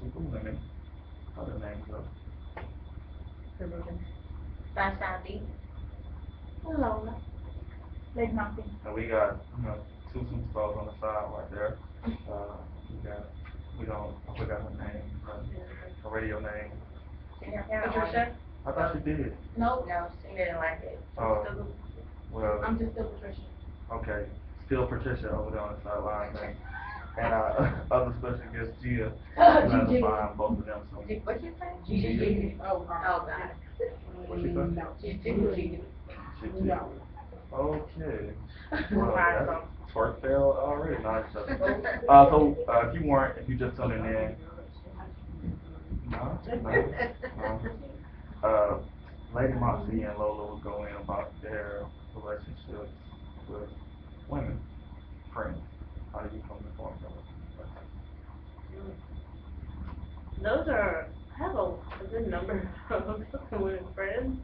super women. Other names of. Sunshine Beach. Lola. Lake Mountain. And we got, two superstars on the side right there. We got, I forgot her name, her radio name. Patricia? I thought she did. Nope. No, she didn't like it. Oh, well, I'm just still Patricia. okay. Still Patricia over there on the sidelines. And other special guest, Gia. We're going to find both of them. So. What you say? Gigi. Oh, God. What she say? Gigi. No. Okay. We'll Well, find that's some. twerk failed already. Nice. If you just tuning in, no. Lady Moxie and Lola will go in about their relationships with women, friends. How do you come to form Those are, I have a good number of women friends,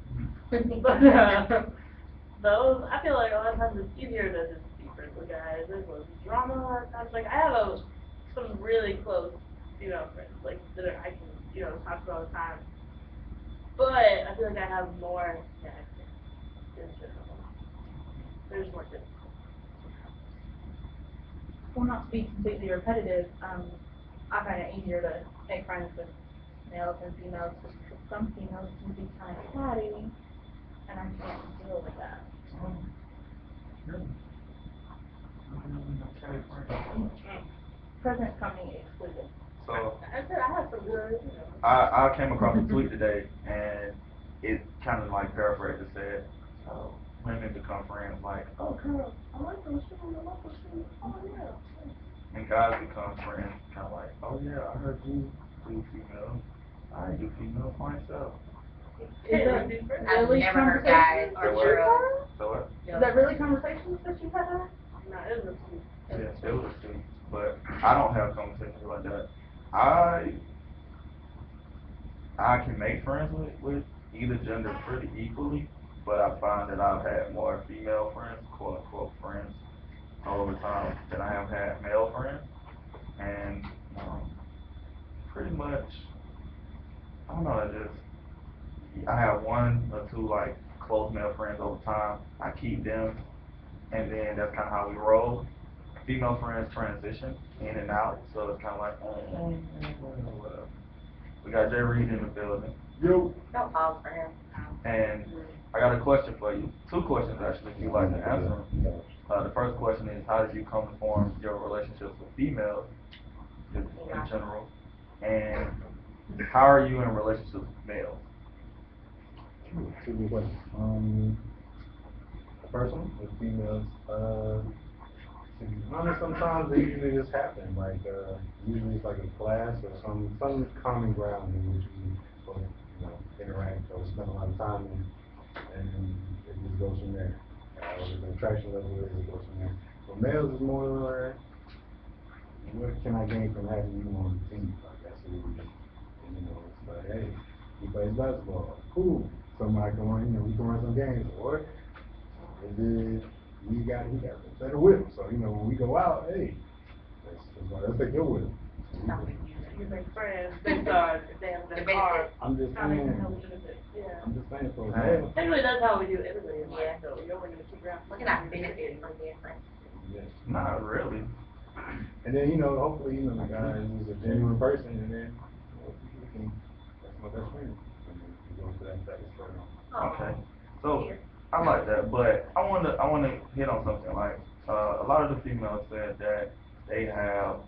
those? but those, I feel like a lot of times it's easier to just be friends with guys. There's less drama a lot of times. Like, I have some really close female friends, like, that I can, talk to all the time. But I feel like I have more guys in general. They're just more difficult. Well, not to be completely repetitive, I find it easier to make friends with males and females because some females can be kind of catty, and I can't deal with that. Present company excluded. So I said I have some good, I came across a tweet today, and it kind of like paraphrased it said, women become friends like, oh girl, I like those shoes, I love those shoes, oh yeah. And guys become friends kind of like, oh yeah, I heard you do female, I do female myself. Is that I've really never heard guys or conversations girls. So what? Is that really conversations that you've had? no, it was a few. Yeah, it was a tweet, but I don't have conversations like that. I I can make friends with either gender pretty equally, but I find that I've had more female friends, quote unquote friends, over time than I have had male friends. And pretty much, I don't know, I have one or two like close male friends over time. I keep them, and then that's kind of how we roll. Female friends transition in and out, so it's kind of like, whatever. We got Jay Reed in the building. Yo. Don't fall for him. And I got a question for you. Two questions actually, if you'd like to answer them. The first question is, how did you come to form your relationships with females in general? And how are you in relationships with males? Two good questions. The first one with females, to be honest, sometimes they usually just happen. Like, usually it's like a class or some common ground in which we both, interact or spend a lot of time in, and it just goes from there. The attraction level is it goes from there. For males, it's more, what can I gain from having you on the team? Like, that's what it is. And, it's like, hey, he plays basketball. Cool. Somebody can run, we can run some games. Or, and then he got a better whip. So, when we go out, hey, let's take your whip. You make friends based on if they have a better car. I'm just saying. Yeah. I'm just saying for Technically, that's how we do everybody in Yeah. life, so you're only gonna keep around. We're not benefiting from being friends. Yes. Not really. And then, hopefully, the guy is a genuine person, and then, we can, that's my best friend. And then we go to that is further. Okay. So I like that, but I wanna hit on something like a lot of the females said that they have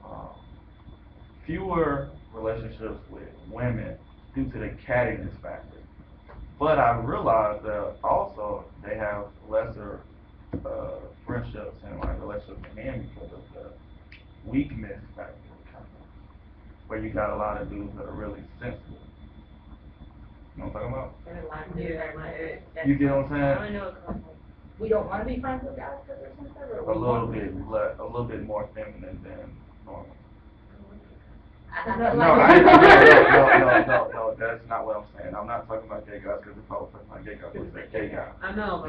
fewer relationships with women due to the cattiness factor. But I realized that also they have lesser friendships and like relationships with men because of the weakness factor, kind of, where you got a lot of dudes that are really sensitive. You know what I'm talking about? You get what I'm saying? I don't know what comes. We don't want to be friends with guys because they're sensitive, or A we little want to bit be? a little bit more feminine than normal. I No, no, that's not what I'm saying. I'm not talking about gay guys, because if I was talking about gay guys, I would say gay guy. I know,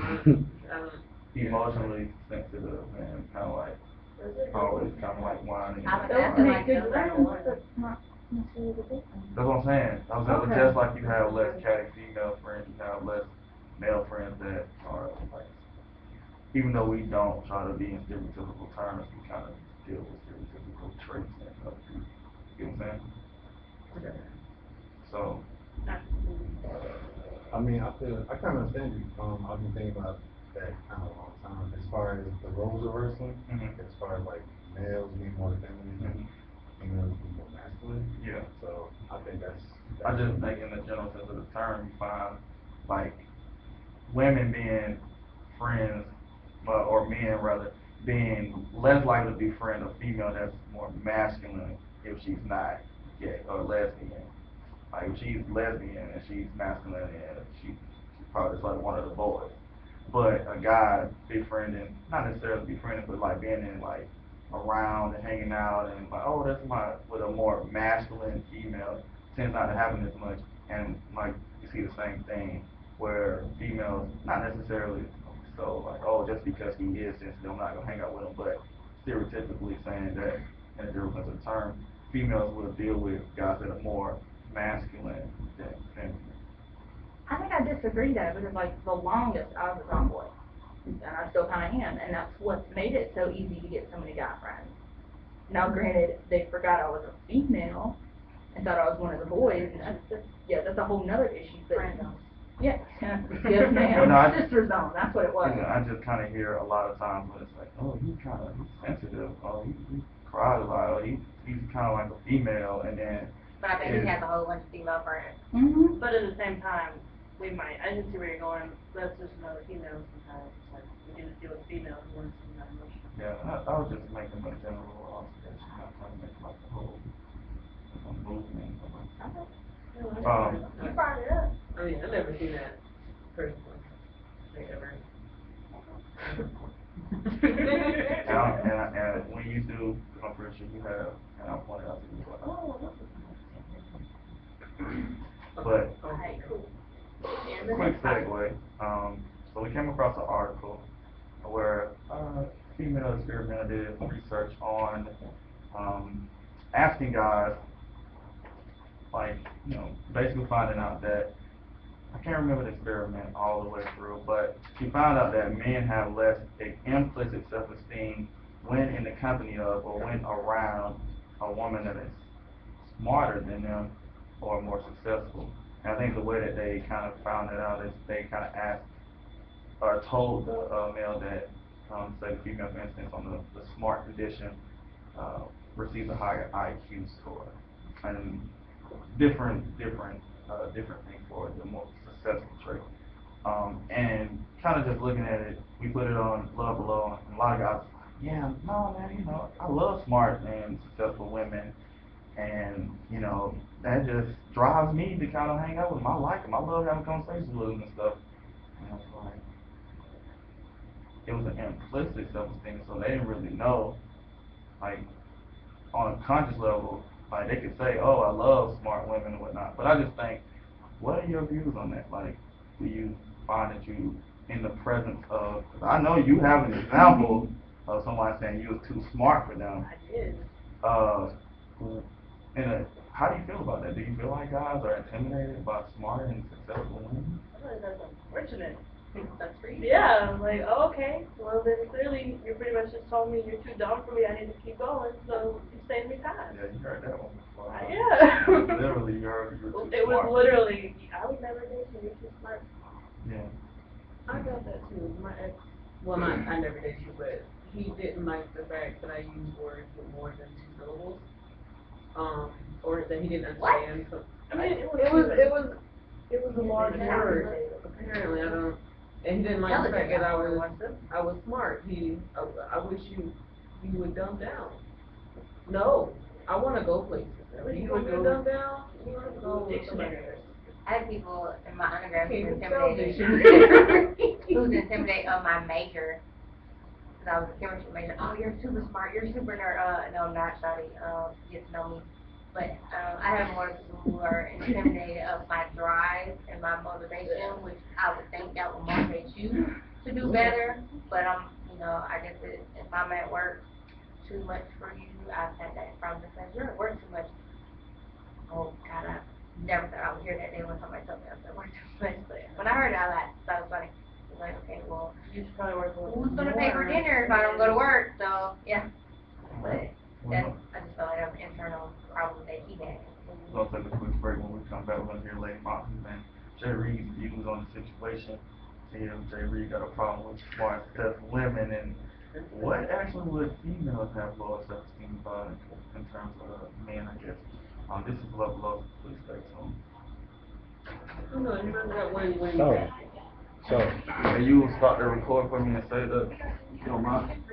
Emotionally sensitive and kind of like, always kind of like whining. I would Those ask make like good those friends, are the ones. but not necessarily the difference. That's what I'm saying. I was saying, Okay. just like you have less catty female friends, you have less male friends that are like, even though we don't try to be in stereotypical terms, we kind of deal with stereotypical traits and other people. You know what I'm saying? So, I mean, I kind of understand you. I've been thinking about that kind of a long time. As far as the roles reversing, Mhm. as far as like males being more feminine and females being more masculine. yeah. So I think that's. I just think in the general sense of the term, you find like women being friends, or men rather, being less likely to be friends of female that's more masculine if she's not gay or lesbian. Like if she's lesbian and she's masculine and she's probably just like one of the boys. But a guy befriending, not necessarily befriending, but like being in like around and hanging out and like, oh, that's my, with a more masculine female tends not to happen as much. And like you see the same thing where females, not necessarily so like, oh, just because he is sensitive, I'm not gonna hang out with him, but stereotypically saying that in a general sense of the term, females will deal with guys that are more masculine than feminine. I think I disagree though, because like the longest I was a tomboy, and I still kind of am, and that's what made it so easy to get so many guy friends. Now granted, they forgot I was a female and thought I was one of the boys, and that's a whole nother issue, but. Friend zone. Yeah, yes ma'am, No, I- sister zone, that's what it was. I just kind of hear a lot of times when it's like, oh, he's kind of sensitive, oh, he cries a lot, oh, he's kind of like a female, and then. But I bet he has a whole bunch of female friends. Mm-hmm. But at the same time, we might, I can see where you're going, that's just another female sometimes, like, we do deal with females who want to see that emotion. Yeah, I was just making a general observation, not trying to make like a whole movement. You brought it up. I mean, I've never seen that personally, like ever. And when you do, because I'm pretty sure you have, and I'll point it out to you, but, but Alright, cool. quick segue, so we came across an article where, female experimenter did research on, asking guys, like, you know, basically finding out that, I can't remember the experiment all the way through, but she found out that men have less implicit self-esteem when in the company of or when around a woman that is smarter than them or more successful. And I think the way that they kind of found it out is they kind of asked or told the male that, say the female, for instance, on the smart condition, receives a higher IQ score, and different things for the more successful trait. And kind of just looking at it, we put it on Love Below, and a lot of guys, yeah, no man, you know, I love smart and successful women, and you know, that just drives me to kind of hang out with them. I like them. I love having conversations with them and stuff. And I was like, it was an implicit self-esteem, so they didn't really know, like, on a conscious level, like, they could say, oh, I love smart women and whatnot, but I just think, what are your views on that? Like, do you find that you, in the presence of, 'cause I know you have an example of somebody saying you was too smart for them, I did. how do you feel about that? Do you feel like guys are intimidated by smart and successful women? I feel like that's unfortunate. That's for you. Yeah, I'm like, oh, okay, well then clearly you pretty much just told me you're too dumb for me, I need to keep going, so you saved me time. Yeah, you heard that one before. Yeah. Literally, you heard you were too It was smart. literally, I would never date you, you're too smart. Yeah. I got that too. My ex, well, not, I never dated you, but he didn't like the fact that I used words with more than 2 syllables. Or that he didn't understand. So, I mean, it was a large word. Apparently, I don't, and he didn't like the fact that I was smart. I wish you would dumb down. No, I wanna go places. You want me to dumb down? You wanna go with somebody else. I had people in my undergrad who was Can't spell intimidated. this. Who was intimidated of my major. Because I was a chemistry major. Oh, you're super smart. You're super nerd. No, I'm not, Shawty. Get to know me. But I have more people who are intimidated of my drive and my motivation, which I would think that would motivate you to do better. But you know, I guess if I'm at work too much for you, I've had that problem because you're at work too much. never thought I would hear that day when somebody told me I was at work too much, but when I heard it, I thought it was funny. I was like, okay, well, You should probably work a little who's gonna more. pay for dinner if I don't go to work, so, yeah. But that's, I just felt like that was an internal problem that he had. We're gonna take a quick break. When we come back, we're gonna hear Lady Moxie and Jay Reed's views on the situation. See if Jay Reed got a problem with smart tough women and what actually would females have low self-esteem about in terms of men, I guess. This is Love Love. Please stay tuned. No, you remember that when So, Can you start the record for me and say that? You don't mind?